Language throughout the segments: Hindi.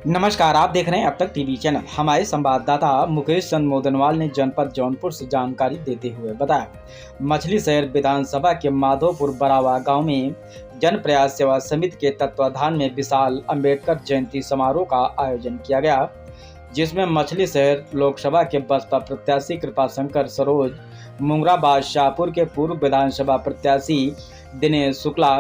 नमस्कार, आप देख रहे हैं अब तक टीवी चैनल। हमारे संवाददाता मुकेश चंद मोदनवाल ने जनपद जौनपुर से जानकारी देते हुए बताया, मछली शहर विधानसभा के माधोपुर बरावा गांव में जन प्रयास सेवा समिति के तत्वाधान में विशाल अंबेडकर जयंती समारोह का आयोजन किया गया, जिसमें मछली शहर लोकसभा के बसपा प्रत्याशी कृपाशंकर सरोज, मुंगराबाद शाहपुर के पूर्व विधानसभा प्रत्याशी दिनेश शुक्ला,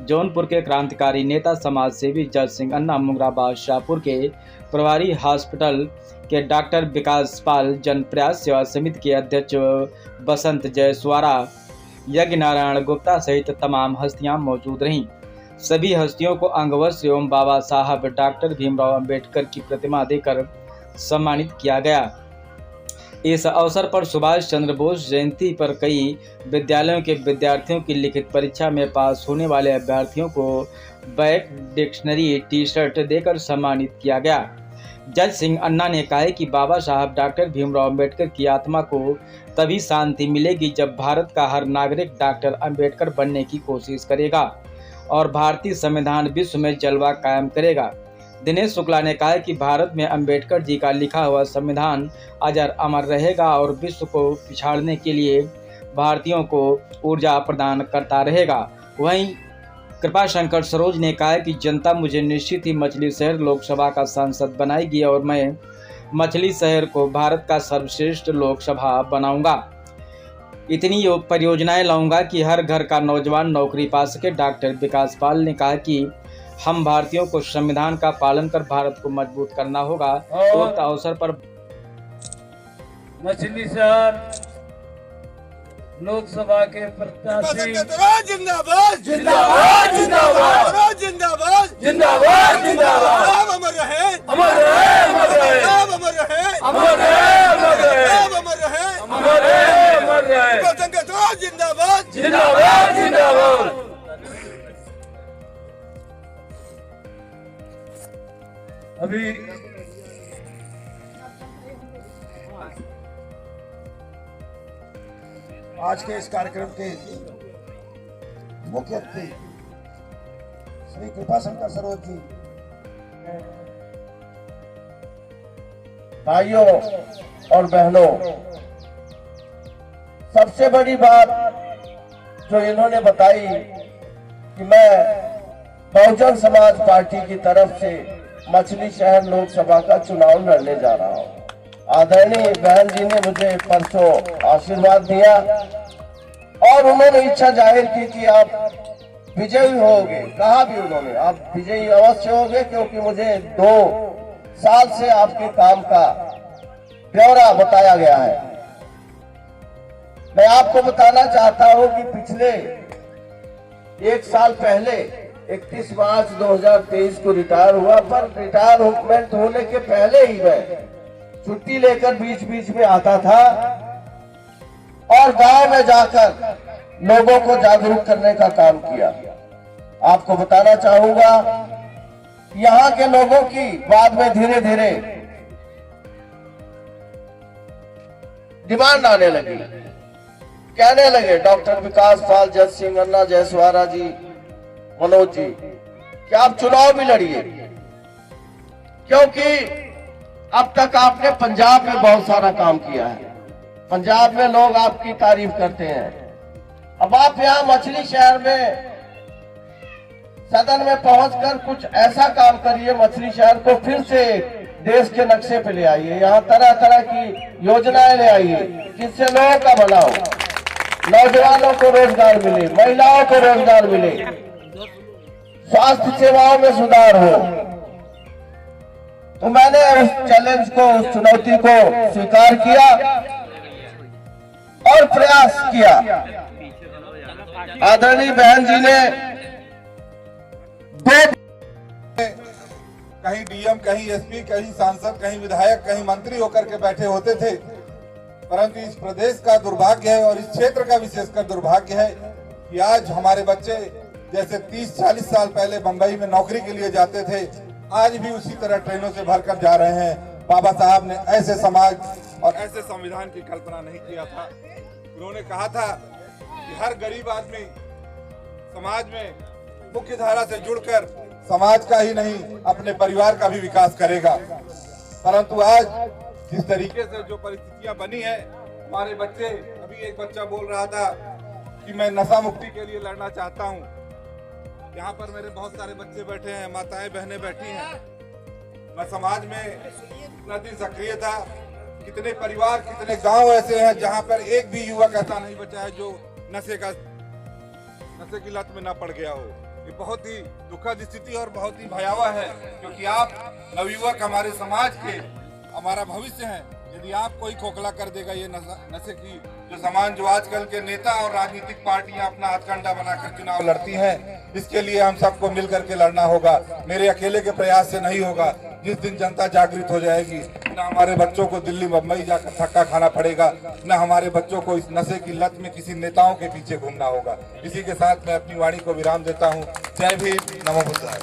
जौनपुर के क्रांतिकारी नेता समाज सेवी जज सिंह अन्ना, मुंगराबाद शाहपुर के प्रभारी हॉस्पिटल के डॉक्टर विकास पाल, जन प्रयास सेवा समिति के अध्यक्ष बसंत जयसवारा, यज्ञ नारायण गुप्ता सहित तमाम हस्तियां मौजूद रहीं। सभी हस्तियों को अंगवस्त्र एवं बाबा साहब डॉक्टर भीमराव अंबेडकर की प्रतिमा देकर सम्मानित किया गया। इस अवसर पर सुभाष चंद्र बोस जयंती पर कई विद्यालयों के विद्यार्थियों की लिखित परीक्षा में पास होने वाले अभ्यर्थियों को बैग, डिक्शनरी, टी शर्ट देकर सम्मानित किया गया। जज सिंह अन्ना ने कहा कि बाबा साहब डॉक्टर भीमराव अंबेडकर की आत्मा को तभी शांति मिलेगी जब भारत का हर नागरिक डॉक्टर अंबेडकर बनने की कोशिश करेगा और भारतीय संविधान विश्व में जलवा कायम करेगा। दिनेश शुक्ला ने कहा कि भारत में अंबेडकर जी का लिखा हुआ संविधान अजर अमर रहेगा और विश्व को पिछाड़ने के लिए भारतीयों को ऊर्जा प्रदान करता रहेगा। वहीं कृपाशंकर सरोज ने कहा कि जनता मुझे निश्चित ही मछली शहर लोकसभा का सांसद बनाएगी और मैं मछली शहर को भारत का सर्वश्रेष्ठ लोकसभा बनाऊंगा। इतनी परियोजनाएं लाऊंगा कि हर घर का नौजवान नौकरी पा सके। डॉक्टर विकास पाल ने कहा कि हम भारतीयों को संविधान का पालन कर भारत को मजबूत करना होगा। उक्त अवसर पर मछली शहर लोकसभा के प्रत्याशी जिंदाबाद जिंदाबाद जिंदाबाद जिंदाबाद जिंदाबाद जिंदाबाद अमर रहे अमर रहे अमर रहे अमर रहे अमर रहे अमर रहे अमर रहे अमर रहे अमर रहे जिंदाबाद जिंदाबाद जिंदाबाद। अभी आज के इस कार्यक्रम के मुख्य अतिथि श्री कृपाशंकर सरोज जी, भाइयों और बहनों, सबसे बड़ी बात जो इन्होंने बताई कि मैं बहुजन समाज पार्टी की तरफ से मछली शहर लोकसभा का चुनाव लड़ने जा रहा हूं। आदरणीय बहन जी ने मुझे परसों आशीर्वाद दिया और उन्होंने इच्छा जाहिर की कि आप विजयी होगे। कहा भी उन्होंने, आप विजयी अवश्य होगे, क्योंकि मुझे 2 साल से आपके काम का ब्यौरा बताया गया है। मैं आपको बताना चाहता हूं कि पिछले 1 साल पहले 31 मार्च 2023 को रिटायर हुआ, पर रिटायरमेंट होने के पहले ही मैं छुट्टी लेकर बीच बीच में आता था और गांव में जाकर लोगों को जागरूक करने का काम किया। आपको बताना चाहूंगा, यहाँ के लोगों की बाद में धीरे धीरे डिमांड आने लगी, कहने लगे डॉक्टर विकास पाल, जज सिंह अन्ना, जयसवारा जी, मनोज जी, कि आप चुनाव भी लड़िए, क्योंकि अब तक आपने पंजाब में बहुत सारा काम किया है, पंजाब में लोग आपकी तारीफ करते हैं। अब आप यहाँ मछली शहर में सदन में पहुंचकर कुछ ऐसा काम करिए, मछली शहर को फिर से देश के नक्शे पे ले आइए, यहाँ तरह तरह की योजनाएं ले आइए जिससे लोगों का भला हो, नौजवानों को रोजगार मिले, महिलाओं को रोजगार मिले, स्वास्थ्य सेवाओं में सुधार हो। तो मैंने उस चैलेंज को, उस चुनौती को स्वीकार किया और प्रयास किया। आदरणीय बहन जी ने कहीं डीएम, कहीं एसपी, कहीं सांसद, कहीं विधायक, कहीं मंत्री होकर के बैठे होते थे, परंतु इस प्रदेश का दुर्भाग्य है और इस क्षेत्र का विशेषकर दुर्भाग्य है कि आज हमारे बच्चे जैसे 30-40 साल पहले बंबई में नौकरी के लिए जाते थे, आज भी उसी तरह ट्रेनों से भरकर जा रहे हैं। बाबा साहब ने ऐसे समाज और ऐसे संविधान की कल्पना नहीं किया था। उन्होंने कहा था कि हर गरीब आदमी समाज में मुख्य धारा से जुड़कर समाज का ही नहीं अपने परिवार का भी विकास करेगा। परंतु आज जिस तरीके से जो परिस्थितियां बनी है, हमारे बच्चे, अभी एक बच्चा बोल रहा था कि मैं नशा मुक्ति के लिए लड़ना चाहता हूं। यहाँ पर मेरे बहुत सारे बच्चे बैठे हैं, माताएं बहनें बैठी हैं। मैं समाज में इतना दिन सक्रिय था, कितने परिवार, कितने गांव ऐसे हैं जहां पर एक भी युवक ऐसा नहीं बचा है जो नशे की लत में न पड़ गया हो। ये बहुत ही दुखद स्थिति और बहुत ही भयावह है, क्योंकि आप नवयुवक हमारे समाज के, हमारा भविष्य है। यदि आप कोई खोखला कर देगा ये नशे की जो सामान जो आजकल के नेता और राजनीतिक पार्टियां अपना हथकंडा बनाकर चुनाव लड़ती हैं, इसके लिए हम सबको मिलकर के लड़ना होगा। मेरे अकेले के प्रयास से नहीं होगा। जिस दिन जनता जागृत हो जाएगी, न हमारे बच्चों को दिल्ली मुंबई जाकर धक्का खाना पड़ेगा, न हमारे बच्चों को इस नशे की लत में किसी नेताओं के पीछे घूमना होगा। इसी के साथ मैं अपनी वाणी को विराम देता हूँ। जय भीम, नमो बुद्धाय।